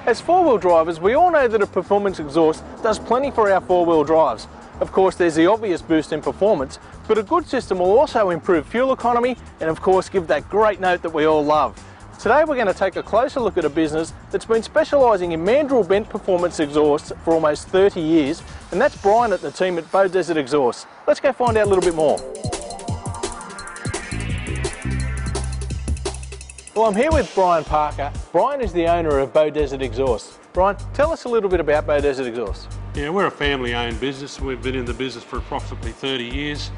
As four-wheel drivers, we all know that a performance exhaust does plenty for our four-wheel drives. Of course, there's the obvious boost in performance, but a good system will also improve fuel economy and of course give that great note that we all love. Today we're going to take a closer look at a business that's been specialising in Mandrel bent performance exhausts for almost 30 years, and that's Brian at the team at Beaudesert Exhaust. Let's go find out a little bit more. Well, I'm here with Brian Parker. Brian is the owner of Beaudesert Exhaust. Brian, tell us a little bit about Beaudesert Exhaust. Yeah, we're a family-owned business. We've been in the business for approximately 30 years,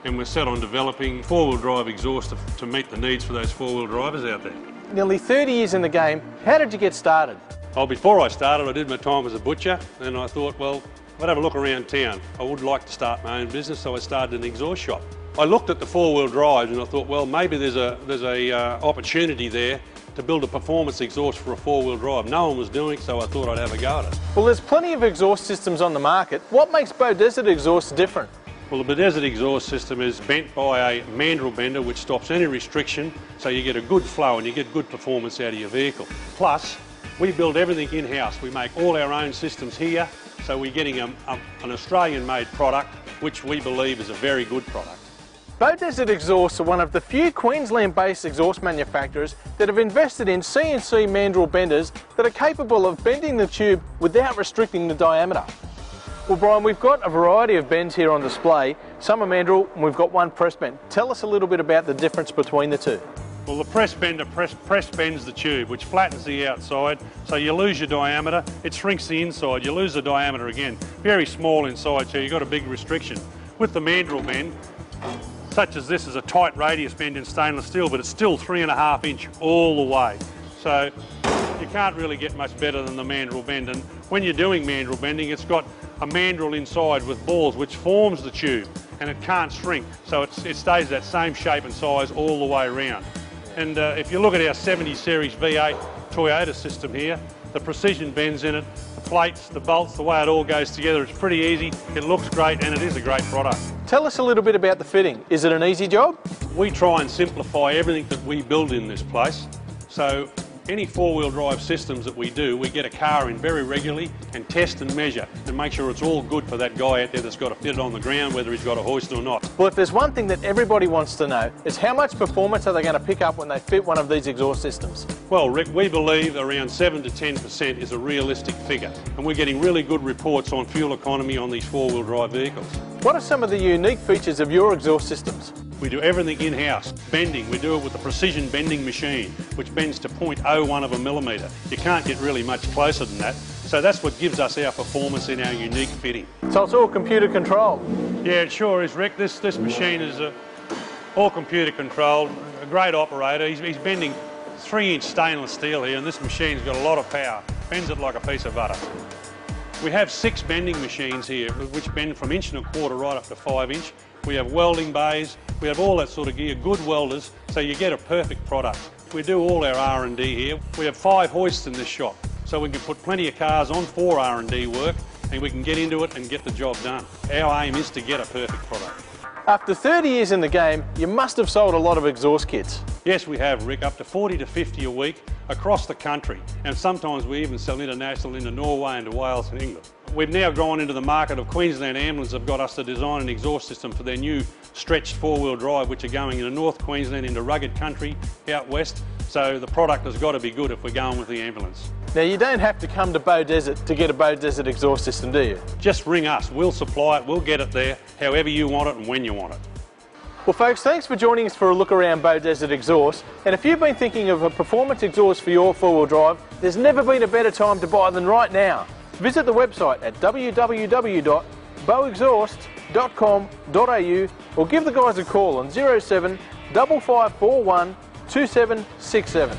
and we're set on developing four-wheel drive exhaust to meet the needs for those four-wheel drivers out there. Nearly 30 years in the game. How did you get started? Oh, before I started, I did my time as a butcher, and I thought, well, I'd have a look around town. I would like to start my own business, so I started an exhaust shop. I looked at the four-wheel drives and I thought, well, maybe there's a opportunity there to build a performance exhaust for a four-wheel drive. No one was doing it, so I thought I'd have a go at it. Well, there's plenty of exhaust systems on the market. What makes Beaudesert Exhaust different? Well, the Beaudesert exhaust system is bent by a Mandrel bender which stops any restriction, so you get a good flow and you get good performance out of your vehicle. Plus, we build everything in-house. We make all our own systems here, so we're getting an Australian-made product, which we believe is a very good product. Beaudesert Exhausts are one of the few Queensland-based exhaust manufacturers that have invested in CNC Mandrel benders that are capable of bending the tube without restricting the diameter. Well, Brian, we've got a variety of bends here on display. Some are Mandrel and we've got one press bend. Tell us a little bit about the difference between the two. Well, the press bender press bends the tube, which flattens the outside, so you lose your diameter. It shrinks the inside, you lose the diameter again. Very small inside, so you've got a big restriction. With the Mandrel bend, such as this is a tight radius bend in stainless steel, but it's still 3.5 inch all the way. So you can't really get much better than the Mandrel bend. And when you're doing Mandrel bending, it's got a mandrel inside with balls which forms the tube, and it can't shrink. So it stays that same shape and size all the way around. And if you look at our 70 series V8 Toyota system here, the precision bends in it, the plates, the bolts, the way it all goes together, it's pretty easy, it looks great, and it is a great product. Tell us a little bit about the fitting. Is it an easy job? We try and simplify everything that we build in this place. So any four-wheel drive systems that we do, we get a car in very regularly and test and measure and make sure it's all good for that guy out there that's got to fit it on the ground, whether he's got a hoist or not. Well, if there's one thing that everybody wants to know, it's how much performance are they going to pick up when they fit one of these exhaust systems? Well, Rick, we believe around 7 to 10% is a realistic figure, and we're getting really good reports on fuel economy on these four-wheel drive vehicles. What are some of the unique features of your exhaust systems? We do everything in-house. Bending, we do it with a precision bending machine, which bends to 0.01 of a millimetre. You can't get really much closer than that. So that's what gives us our performance in our unique fitting. So it's all computer controlled? Yeah, it sure is, Rick. This machine is all computer controlled, a great operator. He's bending 3-inch stainless steel here, and this machine's got a lot of power. Bends it like a piece of butter. We have 6 bending machines here, which bend from 1.25 inch right up to 5 inch. We have welding bays, we have all that sort of gear, good welders, so you get a perfect product. We do all our R&D here. We have 5 hoists in this shop, so we can put plenty of cars on for R&D work, and we can get into it and get the job done. Our aim is to get a perfect product. After 30 years in the game, you must have sold a lot of exhaust kits. Yes, we have, Rick, up to 40 to 50 a week across the country, and sometimes we even sell international into Norway and to Wales and England. We've now gone into the market of Queensland Ambulance have got us to design an exhaust system for their new stretched four-wheel drive, which are going into North Queensland, into rugged country out west. So the product has got to be good if we're going with the ambulance. Now, you don't have to come to Beaudesert to get a Beaudesert exhaust system, do you? Just ring us, we'll supply it, we'll get it there, however you want it and when you want it. Well folks, thanks for joining us for a look around Beaudesert Exhaust, and if you've been thinking of a performance exhaust for your four-wheel drive, there's never been a better time to buy than right now. Visit the website at www.beauexhaust.com.au or give the guys a call on 07 5541 2767.